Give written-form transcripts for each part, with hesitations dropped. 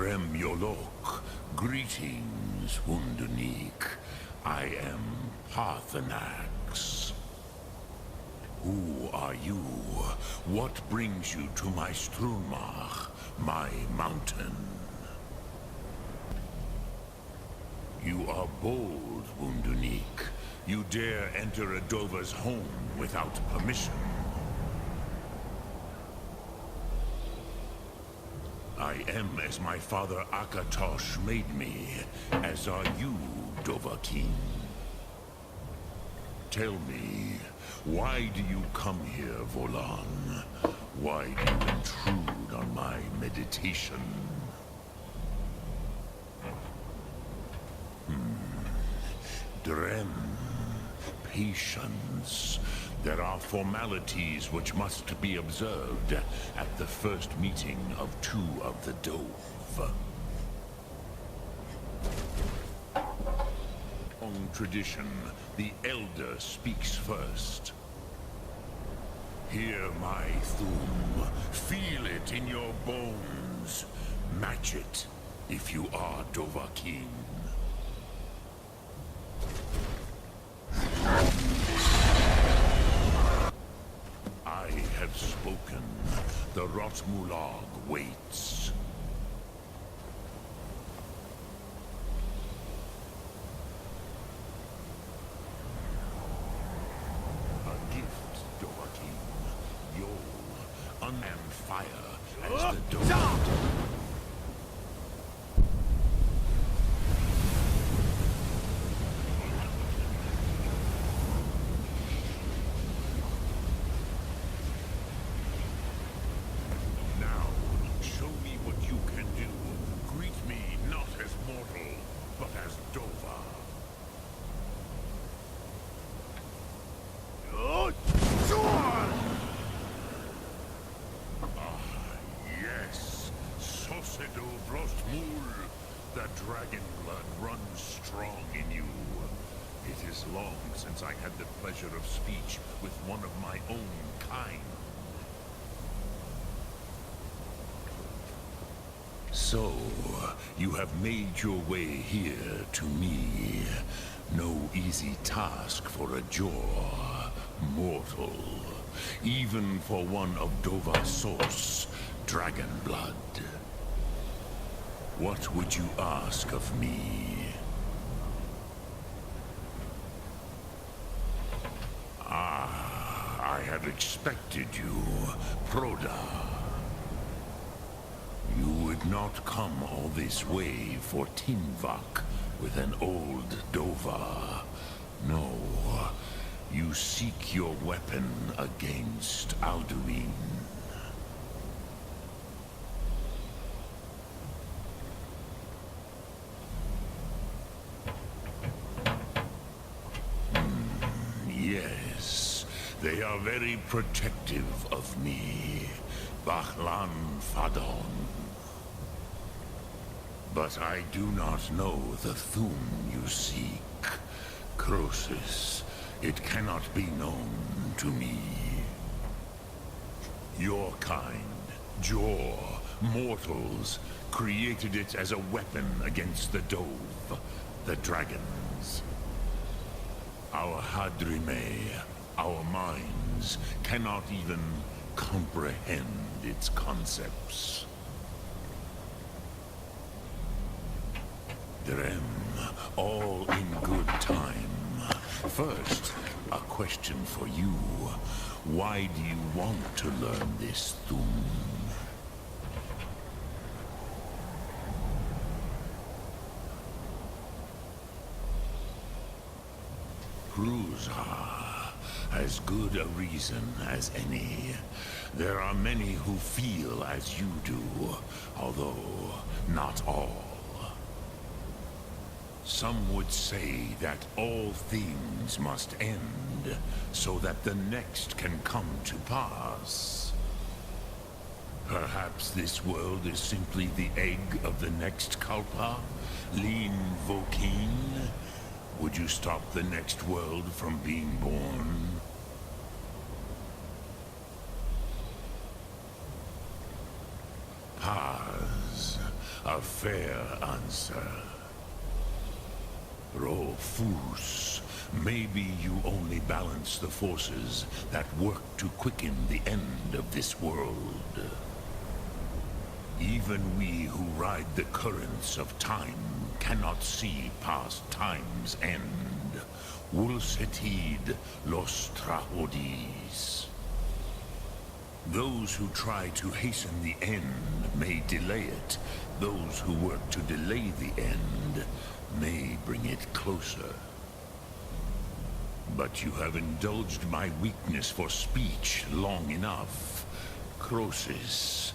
Drem Yolok, greetings, Wunderneek. I am Parthenax. Who are you? What brings you to my Strunmach, my mountain? You are bold, Wunderneek. You dare enter a Dova's home without permission. I am as my father Akatosh made me, as are you, Dovahkiin. Tell me, why do you come here, Volan? Why do you intrude on my meditation? Drem, patience. There are formalities which must be observed at the first meeting of two of the Dove. On tradition, the elder speaks first. Hear my Thum. Feel it in your bones. Match it if you are Dovahkiin. I have spoken. The Rotmulag waits. A gift, Dovahkiin. You'll unmanned fire as the Dove. The dragon blood runs strong in you. It is long since I had the pleasure of speech with one of my own kind. So, you have made your way here to me. No easy task for a Jor, mortal. Even for one of Dova's source, dragon blood. What would you ask of me? I had expected you, Proda. You would not come all this way for Tinvak with an old Dova. No, you seek your weapon against Alduin. Yes, they are very protective of me, Bachlan Fadon. But I do not know the Thum you seek. Croesus, it cannot be known to me. Your kind, Jor, mortals, created it as a weapon against the Dove, the dragons. Our Hadrime, our minds, cannot even comprehend its concepts. Drem, all in good time. First, a question for you. Why do you want to learn this Thum? Cruzha, as good a reason as any. There are many who feel as you do, although not all. Some would say that all things must end, so that the next can come to pass. Perhaps this world is simply the egg of the next Kalpa, Lin Vokeen. Would you stop the next world from being born? Paz, A fair answer. Rofus, maybe you only balance the forces that work to quicken the end of this world. Even we who ride the currents of time cannot see past time's end. Wulsetid los trahodis. Those who try to hasten the end may delay it. Those who work to delay the end may bring it closer. But you have indulged my weakness for speech long enough. Croesus,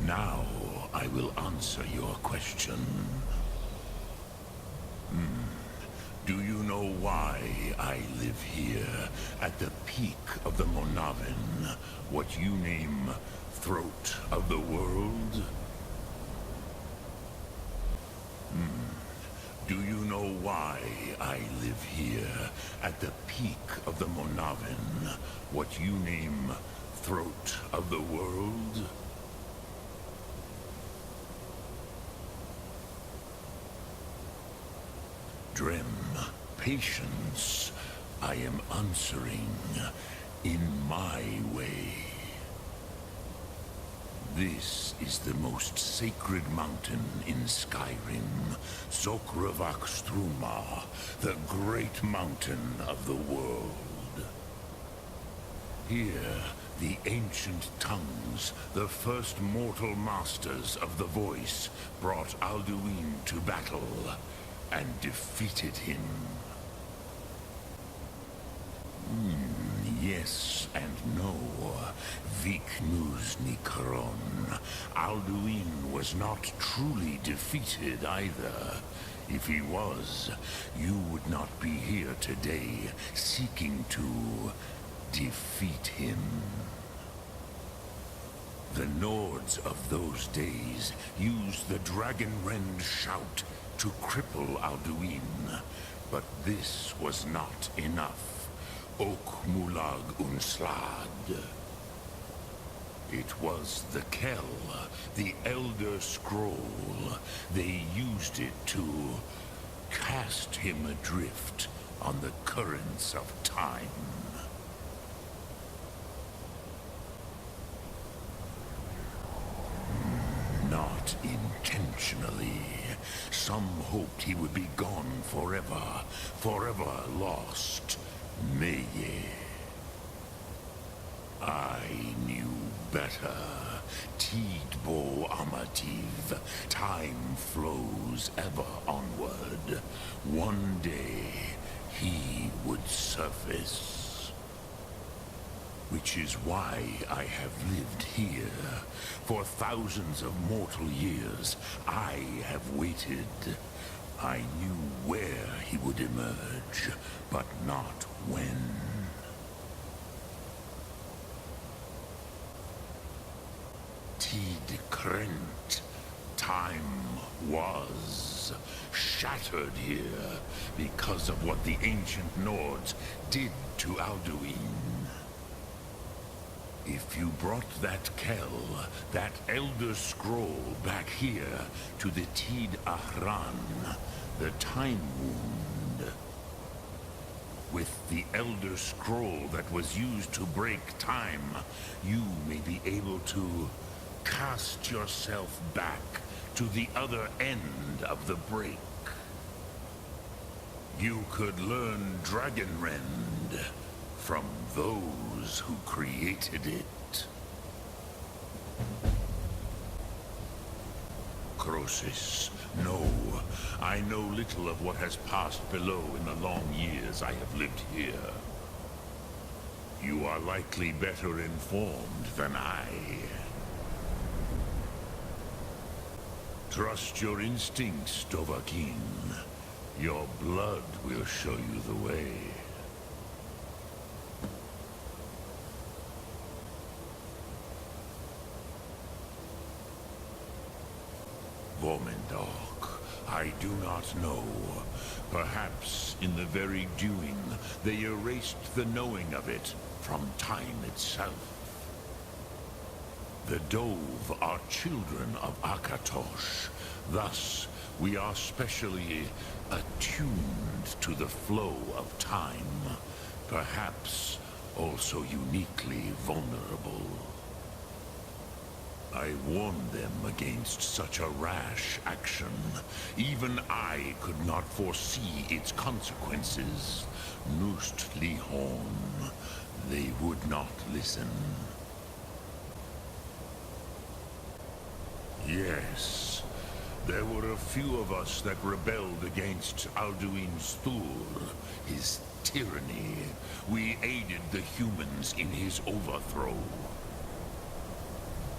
now I will answer your question. Do you know why I live here, at the peak of the Monavin, what you name throat of the world? Do you know why I live here, at the peak of the Monavin, what you name throat of the world? Drem, patience. I am answering in my way. This is the most sacred mountain in Skyrim, SHAREfactory, the great mountain of the world. Here, the ancient tongues, the first mortal masters of the voice, brought Alduin to battle and defeated him. Yes and no. Viknus Nikron. Alduin was not truly defeated either. If he was, you would not be here today seeking to defeat him. The Nords of those days used the Dragonrend shout to cripple Alduin, but this was not enough. Ok Mulag Unslad. It was the Kell, the Elder Scroll. They used it to cast him adrift on the currents of time. Not intentionally. Some hoped he would be gone forever, forever lost. Meye. I knew better. Tidbo Amativ. Time flows ever onward. One day, he would surface. Which is why I have lived here. For thousands of mortal years, I have waited. I knew where he would emerge, but not when. Tid Krent. Time was shattered here because of what the ancient Nords did to Alduin. If you brought that Kell, that Elder Scroll back here to the Tid Ahran, the Time Wound, with the Elder Scroll that was used to break time, you may be able to cast yourself back to the other end of the break. You could learn Dragonrend from those who created it. Croesus, no. I know little of what has passed below in the long years I have lived here. You are likely better informed than I. Trust your instincts, Dovahkiin. Your blood will show you the way. Vormendok, I do not know. Perhaps in the very doing, they erased the knowing of it from time itself. The Dove are children of Akatosh. Thus, we are specially attuned to the flow of time. Perhaps also uniquely vulnerable. I warned them against such a rash action. Even I could not foresee its consequences. Nust Lihorn, they would not listen. Yes, there were a few of us that rebelled against Alduin Stur, his tyranny. We aided the humans in his overthrow.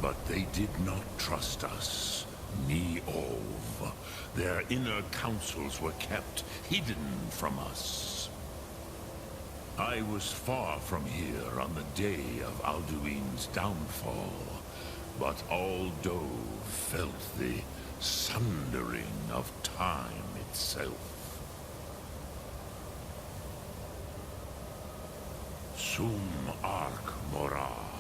But they did not trust us, ni Ov. Their inner councils were kept hidden from us. I was far from here on the day of Alduin's downfall, but all Dove felt the sundering of time itself. Sum Ark Mora.